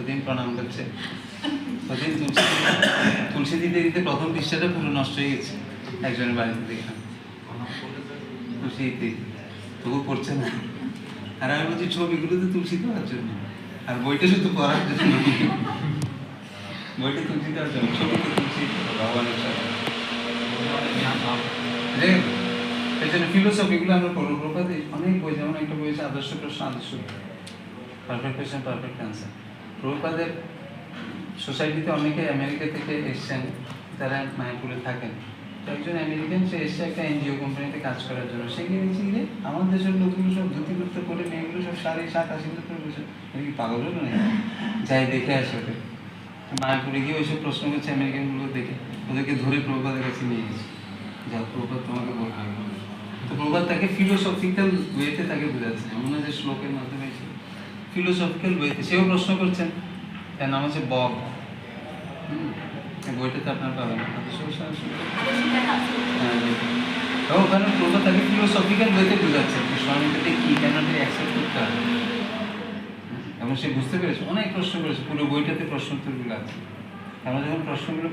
প্রতিদিন প্রণাম করছে, প্রতিদিন তুলসী দিতে দিতে প্রথম পৃষ্ঠাটা পুরো নষ্ট হয়ে গেছে একজনের বাড়িতে দেখলাম, তুলসী দিতে তবু পড়ছে না। আর আমি বলছি ছবিগুলো তো তুলসী দেওয়ার জন্য, আর বইটা শুধু পড়ার জন্য, বইটা তুলসী দেওয়ার জন্য, ছবি তো তুলসী ভগবানের সাথে। এই জন্য ফিলোসফিগুলো আমরা পড়বো। প্রপাতে অনেক বই, যেমন একটা বই আছে আদর্শ প্রশ্ন আদর্শ, পারফেক্ট কোয়েশ্চেন পারফেক্ট অ্যান্সার। প্রভুপাদের সোসাইটিতে অনেকে আমেরিকা থেকে এসছেন, তারা মায়াপুরে থাকেন। তো একজন আমেরিকান সে এসছে একটা এনজিও কোম্পানিতে কাজ করার জন্য। সে গিয়েছি যে আমার দেশের লোকগুলো সব ধুতি কুর্তা পরে, মেয়েগুলো সব 7.5-8 করে বসে, কি পাগল হলো না? যাই দেখে আসে ওদের মায়াপুরে গিয়ে ওইসব প্রশ্ন করছে আমেরিকানগুলো দেখে, ওদেরকে ধরে প্রভুপাদের কাছে নিয়ে গেছে, যা প্রভুপাত তোমাকে বলবে। তো প্রভুপাত তাকে ফিলোসফিক্যাল ওয়েতে তাকে বোঝাচ্ছে, এমন না যে শ্লোকের মাধ্যমে, ফিলোসফিক্যাল ওয়েতে। সেও প্রশ্ন করছেন, তার নাম হচ্ছে বব। বইটাতে আপনার পাবেন। ওখানে প্রভুপাত তাকে ফিলোসফিক্যাল ওয়েতে বোঝাচ্ছে স্বামীটাকে কি, কেন অ্যাকসেপ্ট করতে হবে, এবং সে বুঝতে পেরেছে। অনেক প্রশ্ন করেছে, পুরো বইটাতে প্রশ্ন উত্তরগুলো আছে। আমরা যখন প্রশ্নগুলো